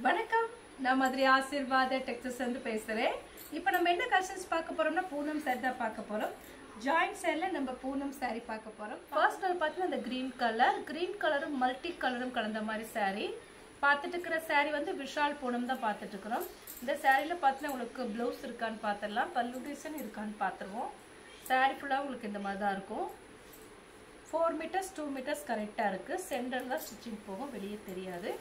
வணக்கம், நான் மதுரை ஆசீர்வாத டெக்ஸஸ் வந்து பேசுறேன். இப்போ நம்ம என்ன கலெக்ஷன்ஸ் பார்க்க போறோம்னா பூனம் சாரி தான் பார்க்க போறோம். ஜாயிண்ட் சாரில நம்ம பூனம் சாரி பார்க்க போறோம். ஃபர்ஸ்ட் வந்து பார்த்தீங்கன்னா அந்த கிரீன் கலரும் மல்டி கலரும் கலந்த மாதிரி சாரி பார்த்துட்டு இருக்கிற சாரி வந்து விஷால் பூனம் தான் பார்த்துட்டு இருக்கிறோம். இந்த சாரியில பார்த்தீங்கன்னா உங்களுக்கு ப்ளவுஸ் இருக்கான்னு பார்த்துடலாம், பல்லு டிசைன் இருக்கான்னு பார்த்துருவோம். சாரி ஃபுல்லாக உங்களுக்கு இந்த மாதிரி தான் இருக்கும். 4 மீட்டர்ஸ் 2 மீட்டர்ஸ் கரெக்டாக இருக்குது. சென்டரில் தான் ஸ்டிச்சிங் போகும், வெளியே தெரியாது.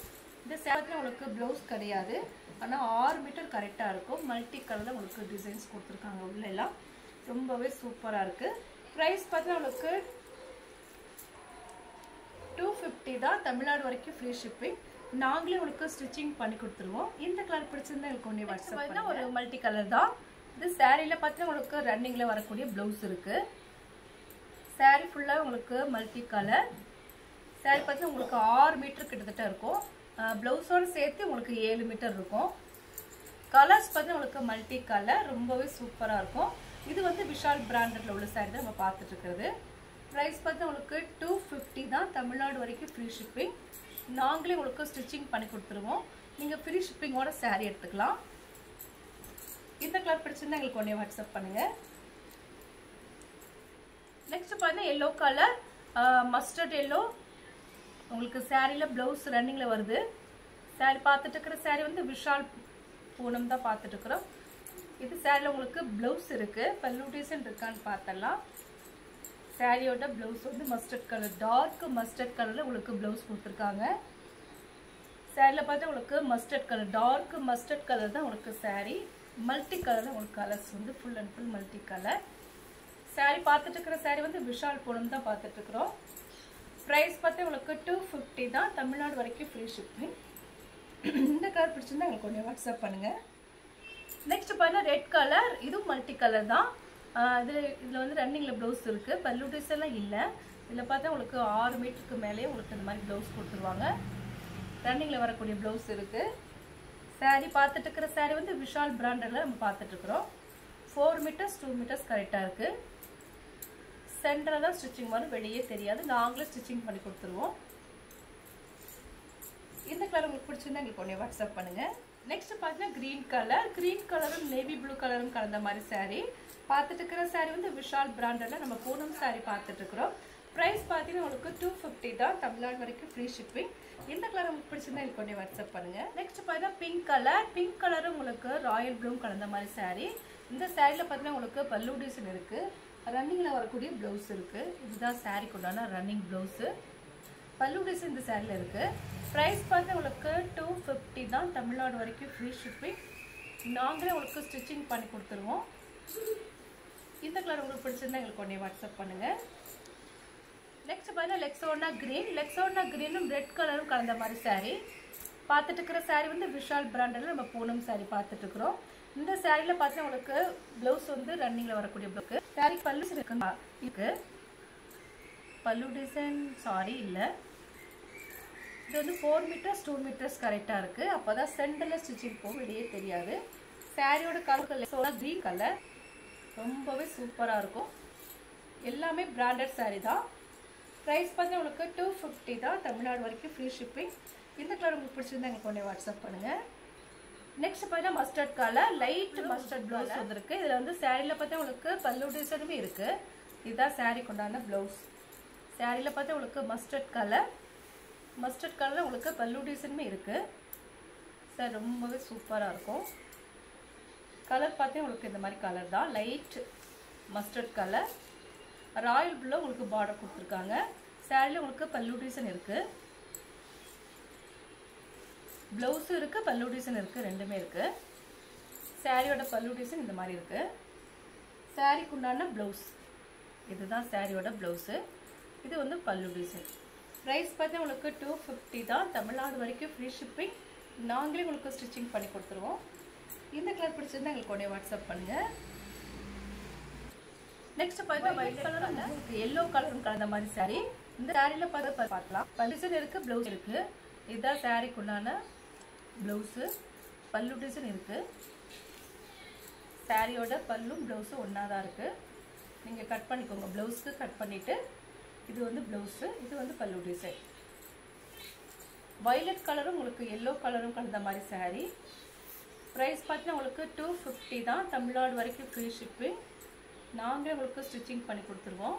இந்த சேரத்தில் உங்களுக்கு ப்ளவுஸ் கிடையாது, ஆனால் 6 மீட்டர் கரெக்டாக இருக்கும். மல்டி கலரில் உங்களுக்கு டிசைன்ஸ் கொடுத்துருக்காங்க. உள்ளெல்லாம் ரொம்பவே சூப்பராக இருக்குது. ப்ரைஸ் பார்த்தீங்கன்னா உங்களுக்கு 250 தான். தமிழ்நாடு வரைக்கும் ஃப்ரீ ஷிப்பிங். நாங்களே உங்களுக்கு ஸ்டிச்சிங் பண்ணி கொடுத்துருவோம். இந்த கலர் பிடிச்சிருந்தா எனக்கு ஒன்றே வாட்ஸ்அப் ஒரு மல்டி கலர் தான். இது சாரியில் பார்த்தீங்கன்னா உங்களுக்கு ரன்னிங்கில் வரக்கூடிய ப்ளவுஸ் இருக்குது. சாரி ஃபுல்லாக உங்களுக்கு மல்டி கலர். சாரி பார்த்தீங்கன்னா உங்களுக்கு 6 மீட்டர் கிட்டத்தட்ட இருக்கும். ப்ளவுஸோடு சேர்த்து உங்களுக்கு 7 மீட்டர் இருக்கும். கலர்ஸ் பார்த்தீங்கன்னா உங்களுக்கு மல்டி கலர், ரொம்பவே சூப்பராக இருக்கும். இது வந்து விஷால் பிராண்டட்ல உள்ள சாரி தான் நம்ம பார்த்துட்டு இருக்கிறது. ப்ரைஸ் பார்த்தீங்கன்னா உங்களுக்கு 250 தான். தமிழ்நாடு வரைக்கும் ஃப்ரீ ஷிப்பிங். நாங்களே உங்களுக்கு ஸ்டிச்சிங் பண்ணி கொடுத்துருவோம். நீங்கள் ஃப்ரீ ஷிப்பிங்கோட சாரி எடுத்துக்கலாம். இந்த கலர் பிடிச்சிருந்தா எங்களுக்கு ஒன்றே வாட்ஸ்அப் பண்ணுங்கள். நெக்ஸ்ட் பார்த்தீங்கன்னா எல்லோ கலர், மஸ்டர்ட் எல்லோ. உங்களுக்கு சாரியில் ப்ளவுஸ் ரன்னிங்கில் வருது. சாரி பார்த்துட்டு இருக்கிற சாரி வந்து விஷால் பூனம் தான் பார்த்துட்டு இருக்கிறோம். இது சாரியில் உங்களுக்கு ப்ளவுஸ் இருக்குது, பல்லு டிசைன் இருக்கான்னு பார்த்தலாம். சாரியோட ப்ளவுஸ் வந்து மஸ்டர்ட் கலர், டார்க் மஸ்டர்ட் கலரில் உங்களுக்கு ப்ளவுஸ் கொடுத்துருக்காங்க. சாரியில் பார்த்தா உங்களுக்கு mustard colour, dark mustard colour தான் உங்களுக்கு சாரி. மல்டி கலரில் உங்களுக்கு கலர்ஸ் வந்து full and full multi colour. Sari பார்த்துட்டு இருக்கிற சாரி வந்து விஷால் பூனம் தான் பார்த்துட்டு இருக்கிறோம். ப்ரைஸ் பார்த்தா உங்களுக்கு 250 தான். தமிழ்நாடு வரைக்கும் ஃப்ரீ ஷிப்பிங். இந்த கலர் பிடிச்சிருந்தா உங்களுக்கு கொஞ்சம் வாட்ஸ்அப் பண்ணுங்கள். நெக்ஸ்ட் பார்த்தீங்கன்னா ரெட் கலர், இதுவும் மல்டி கலர் தான். இதில் வந்து ரன்னிங்கில் ப்ளவுஸ் இருக்குது, பல்லு டிசைன்லாம் இல்லை. இதில் பார்த்தா உங்களுக்கு 6 மீட்டருக்கு மேலேயே உங்களுக்கு இந்த மாதிரி ப்ளவுஸ் கொடுத்துருவாங்க. ரன்னிங்கில் வரக்கூடிய ப்ளவுஸ் இருக்குது. சாரி பார்த்துட்டு இருக்கிற சாரி வந்து விஷால் பிராண்டில் நம்ம பார்த்துட்ருக்குறோம். 4 மீட்டர்ஸ் 2 மீட்டர்ஸ் கரெக்டாக இருக்குது. சென்டரில் தான் ஸ்டிச்சிங் வரும், வெளியே தெரியாது. நாங்களே ஸ்டிச்சிங் பண்ணி கொடுத்துருவோம். இந்த கலர் உங்களுக்கு பிடிச்சிருந்தா எங்களுக்கு ஒன்றே வாட்ஸ்அப் பண்ணுங்கள். நெக்ஸ்ட் பார்த்தீங்கன்னா க்ரீன் கலரும் நேவி ப்ளூ கலரும் கலந்த மாதிரி சாரி பார்த்துட்டு இருக்கிற சாரி வந்து விஷால் பிராண்டில் நம்ம பூனம் சாரி பார்த்துட்டு இருக்கிறோம். ப்ரைஸ் பார்த்தீங்கன்னா உங்களுக்கு 250 தான். தமிழ்நாடு வரைக்கும் ஃப்ரீ ஷிப்பிங். இந்த கலர் உங்களுக்கு பிடிச்சிருந்தா எனக்கு ஒன்றே வாட்ஸ்அப் பண்ணுங்கள். நெக்ஸ்ட் பார்த்தீங்கன்னா பிங்க் கலரும் உங்களுக்கு ராயல் ப்ளூ கலந்த மாதிரி சாரி. இந்த சாரியில் பார்த்தீங்கன்னா உங்களுக்கு பல்லு டிசைன் இருக்குது, ரன்னிங்கில் வரக்கூடிய ப்ளவுஸ் இருக்குது. இதுதான் சாரிக்கு உண்டான ரன்னிங் ப்ளவுஸு. பல்லு டிசைன் இந்த சாரியில் இருக்குது. ப்ரைஸ் பார்த்து உங்களுக்கு 250 தான். தமிழ்நாடு வரைக்கும் ஃப்ரீ ஷிப்பிங். நாங்களே உங்களுக்கு ஸ்டிச்சிங் பண்ணி கொடுத்துருவோம். இந்த கலர் உங்களுக்கு பிடிச்சிருந்தா எங்களுக்கு ஒன்றே வாட்ஸ்அப் பண்ணுங்கள். நெக்ஸ்ட் பார்த்தீங்கன்னா லெக்ஸோனா க்ரீனும் ரெட் கலரும் கலந்த மாதிரி சாரி பார்த்துட்டு இருக்கிற சாரி வந்து விஷால் பிராண்டில் நம்ம பூனம் சாரி பார்த்துட்டு இருக்கிறோம். இந்த சாரியில் பார்த்தீங்கன்னா உங்களுக்கு ப்ளவுஸ் வந்து ரன்னிங்கில் வரக்கூடிய ப்ளவுக்கு. சாரி பல்லு இருக்கு, பல்லு டிசைன் சாரி இல்லை. இது வந்து 4 மீட்டர்ஸ் 2 மீட்டர்ஸ் கரெக்டாக இருக்குது. அப்போ தான் சென்டரில் ஸ்டிச்சிங் போகும், வெளியே தெரியாது. சாரியோட கலர் க்ரீன் கலர், ரொம்பவே சூப்பராக இருக்கும். எல்லாமே பிராண்டட் சாரி தான். ப்ரைஸ் பார்த்தீங்கன்னா உங்களுக்கு 250 தான். தமிழ்நாடு வரைக்கும் ஃப்ரீ ஷிப்பிங். இந்த கலர் உங்களுக்கு பிடிச்சிருந்தா எங்களுக்கு ஒன்றே வாட்ஸ்அப் பண்ணுங்கள். நெக்ஸ்ட் பார்த்தீங்கன்னா mustard colour, light mustard blouse வந்துருக்கு. இதில் வந்து சாரியில் பார்த்தா உங்களுக்கு பல்லு டிசைனுமே இருக்குது. இதுதான் சாரிக்கு உண்டான ப்ளவுஸ். சாரியில் பார்த்தா உங்களுக்கு மஸ்டர்ட் கலரில் உங்களுக்கு பல்லு டிசைனுமே இருக்குது. சார் ரொம்பவே சூப்பராக இருக்கும். கலர் பார்த்தா உங்களுக்கு இந்த மாதிரி கலர் தான், light mustard colour. Royal blue உங்களுக்கு பார்டர் கொடுத்துருக்காங்க. சாரியில் உங்களுக்கு பல்லு டிசைன் இருக்குது, ப்ளவுஸும் இருக்குது, பல்லு டிசைன் இருக்குது, ரெண்டுமே இருக்குது. சாரியோட பல்லு டிசைன் இந்த மாதிரி இருக்குது. சாரிக்கு உண்டான ப்ளவுஸ் இதுதான் சாரியோட ப்ளவுஸு. இது வந்து பல்லு டிசைன். ப்ரைஸ் பார்த்தா உங்களுக்கு 250 தான். தமிழ்நாடு வரைக்கும் ஃப்ரீ ஷிப்பிங். நாங்களே உங்களுக்கு ஸ்டிச்சிங் பண்ணி கொடுத்துருவோம். இந்த கலர் பிடிச்சிருந்தா எங்களுக்கு உடனே வாட்ஸ்அப் பண்ணுங்கள். நெக்ஸ்ட் பார்த்தா ஒயிட் கலரும் எல்லோ கலரும் கலந்த மாதிரி சாரி. இந்த சாரியில் பார்க்கலாம், பல்லு டிசைன் இருக்குது, ப்ளவுஸ் இருக்குது. இதுதான் சாரிக்கு உண்டான ப்ளவுஸு, பல்லு டிசைன் இருக்குது. சாரியோட பல்லும் ப்ளவுஸும் ஒன்றா தான் இருக்குது. நீங்கள் கட் பண்ணிக்கோங்க, ப்ளவுஸ்க்கு கட் பண்ணிவிட்டு இது வந்து ப்ளவுஸு, இது வந்து பல்லு டிசைன். வயலட் கலரும் உங்களுக்கு எல்லோ கலரும் கலந்த மாதிரி saree. ப்ரைஸ் பார்த்தீங்கன்னா உங்களுக்கு 250 தான். தமிழ்நாடு வரைக்கும் ஃப்ரீ ஷிப்பிங். நாங்களே உங்களுக்கு ஸ்டிச்சிங் பண்ணி கொடுத்துருவோம்.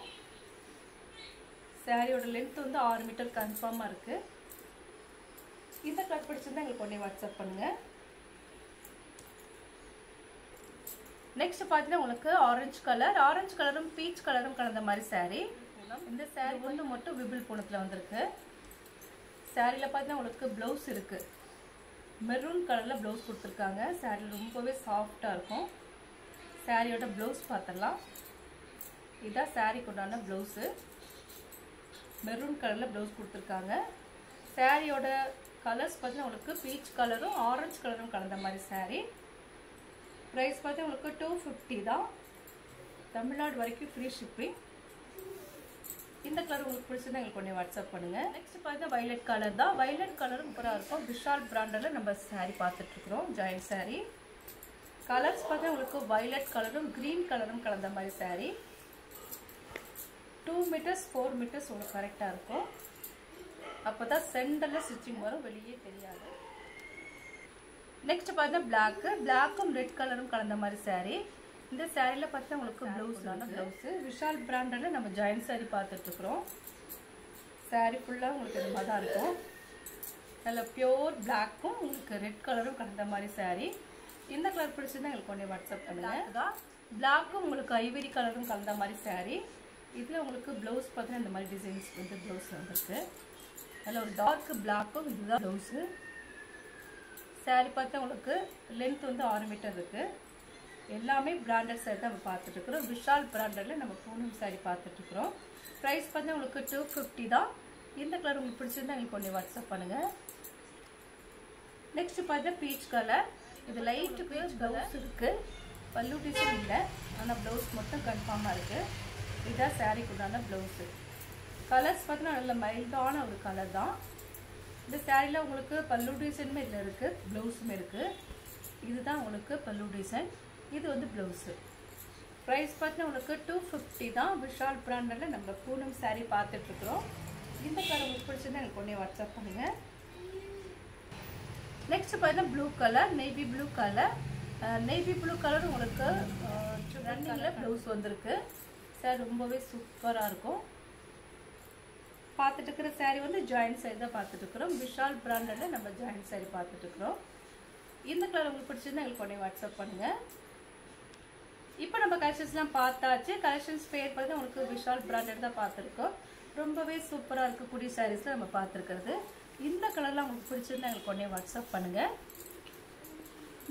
சாரியோட லென்த் வந்து 6 மீட்டர் கன்ஃபார்மாக இருக்குது. இந்த கலர் பிடிச்சிருந்தா எங்களுக்கு உடனே வாட்ஸ்அப் பண்ணுங்கள். நெக்ஸ்ட் பார்த்தீங்கன்னா உங்களுக்கு ஆரஞ்சு கலரும் பீச் கலரும் கலந்த மாதிரி saree. இந்த saree ஒன்று மட்டும் விபிள் பூனத்தில் வந்திருக்கு. சாரியில் பார்த்தீங்கன்னா உங்களுக்கு ப்ளவுஸ் இருக்குது. மெரூன் கலரில் ப்ளவுஸ் கொடுத்துருக்காங்க. சாரி ரொம்பவே சாஃப்டாக இருக்கும். சாரியோட ப்ளவுஸ் பார்த்துடலாம். இதுதான் சாரிக்கு உண்டான ப்ளவுஸு. மெரூன் கலரில் ப்ளவுஸ் கொடுத்துருக்காங்க. சாரியோட கலர்ஸ் பார்த்தீங்கன்னா உங்களுக்கு பீச் கலரும் ஆரஞ்சு கலரும் கலந்த மாதிரி saree. ப்ரைஸ் பார்த்தீங்கன்னா உங்களுக்கு 250 தான். தமிழ்நாடு வரைக்கும் ஃப்ரீ ஷிப்பிங். இந்த கலர் உங்களுக்கு பிடிச்சிருந்தா எங்களுக்கு உடனே வாட்ஸ்அப் பண்ணுங்கள். நெக்ஸ்ட் பார்த்தீங்கன்னா வைலட் கலர் தான். வைலட் கலரும் சூப்பராக இருக்கும். விஷால் பிராண்டில் நம்ம saree பார்த்துட்ருக்குறோம். Joint saree. கலர்ஸ் பார்த்தீங்கன்னா உங்களுக்கு வைலட் கலரும் க்ரீன் கலரும் கலந்த மாதிரி saree. 2 மீட்டர்ஸ் 4 மீட்டர்ஸ் உங்களுக்கு கரெக்டாக இருக்கும். அப்போ தான் சென்டரில் ஸ்டிச்சிங் வரும், வெளியே தெரியாது. நெக்ஸ்ட் பார்த்தீங்கன்னா பிளாக்கும் ரெட் கலரும் கலந்த மாதிரி saree. இந்த சாரியில் பார்த்தா உங்களுக்கு ப்ளவுஸு விஷால் பிராண்டில் நம்ம ஜாயின்ட் saree பார்த்துட்ருக்குறோம். saree ஃபுல்லாக உங்களுக்கு இது மாதிரி தான் இருக்கும். நல்ல பியோர் பிளாக்கும் உங்களுக்கு ரெட் கலரும் கலந்த மாதிரி saree. இந்த கலர் பிடிச்சிருந்தா எங்களுக்கு உடனே வாட்ஸ்அப் பண்ணுங்கள். பிளாக்கும் உங்களுக்கு ஐவரி கலரும் கலந்த மாதிரி saree. இதில் உங்களுக்கு ப்ளவுஸ் பார்த்தீங்கன்னா இந்த மாதிரி டிசைன்ஸ் வந்து ப்ளவுஸ் வந்துருக்கு. அதில் ஒரு டார்க் பிளாக்கும் இதுதான் ப்ளவுஸு. saree பார்த்தா உங்களுக்கு லென்த் வந்து 6 மீட்டர் இருக்குது. எல்லாமே பிராண்டட் saree தான் நம்ம பார்த்துட்ருக்குறோம். விஷால் பிராண்டடில் நம்ம பூனம் saree பார்த்துட்ருக்குறோம். ப்ரைஸ் பார்த்தா உங்களுக்கு 250 தான். இந்த கலர் உங்களுக்கு பிடிச்சிருந்தா எங்களுக்கு ஒன்று வாட்ஸ்அப் பண்ணுங்கள். நெக்ஸ்ட் பார்த்தா பீச் கலர். இது லைட்டு பீச் ப்ளவுஸ் இருக்குது. பல்லு டிசைன் இல்லை, ஆனால் ப்ளவுஸ் மட்டும் கன்ஃபார்மாக இருக்குது. இதுதான் சாரீக்கு உண்டான ப்ளவுஸு. கலர்ஸ் பார்த்தீங்கன்னா நல்ல மைல்டான ஒரு கலர் தான். இந்த சாரியில் உங்களுக்கு பல்லு டிசைனுமே இதில் இருக்குது, ப்ளவுஸுமே இருக்குது. இதுதான் உங்களுக்கு பல்லு டிசைன், இது வந்து ப்ளவுஸு. ப்ரைஸ் பார்த்தீங்கன்னா உங்களுக்கு 250 தான். விஷால் பிராண்டில் நம்ம பூனம் saree பார்த்துட்ருக்குறோம். இந்த கலர் உங்களுக்கு பிடிச்சிருந்தா எனக்கு உடனே வாட்ஸ்அப் பண்ணுங்கள். நெக்ஸ்ட் பார்த்தீங்கன்னா blue colour, navy blue colour. Navy blue colour உங்களுக்கு ரன்னிங்கில் ப்ளவுஸ் வந்திருக்கு. சார் ரொம்பவே சூப்பராக இருக்கும். பார்த்துட்டு இருக்கிற saree வந்து ஜாயின்ட் saree தான் பார்த்துட்ருக்குறோம். விஷால் பிராண்டில் நம்ம ஜாயின்ட் saree பார்த்துட்ருக்குறோம். இந்த கலர் உங்களுக்கு பிடிச்சிருந்தா எங்களுக்கு உடனே வாட்ஸ்அப் பண்ணுங்கள். இப்போ நம்ம கலெக்ஷன்ஸ்லாம் பார்த்தாச்சு. கலெக்ஷன்ஸ் பேர் பார்த்து உங்களுக்கு விஷால் பிராண்டட் தான் பார்த்துருக்கோம். ரொம்பவே சூப்பராக இருக்கக்கூடிய சாரீஸில் நம்ம பார்த்துருக்கிறது. இந்த கலர்லாம் உங்களுக்கு பிடிச்சிருந்தா எங்களுக்கு உடனே வாட்ஸ்அப் பண்ணுங்கள்.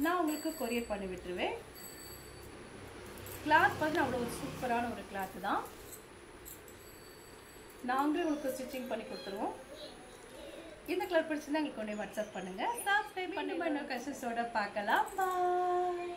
நான் உங்களுக்கு கொரியர் பண்ணி விட்டுருவேன். கிளாத் பார்த்து அவ்வளோ ஒரு சூப்பரான ஒரு கிளாத்து தான். நாங்களே உங்களுக்கு ஸ்டிச்சிங் பண்ணி கொடுத்துருவோம். இந்த கலர் பிடிச்சிருந்தா எங்களுக்கு உடனே வாட்ஸ்அப் பண்ணுங்கள். சப்ஸ்கிரைப் பண்ணி இன்னும் கலெக்ஷன்ஸோட பார்க்கலாம். பாய்.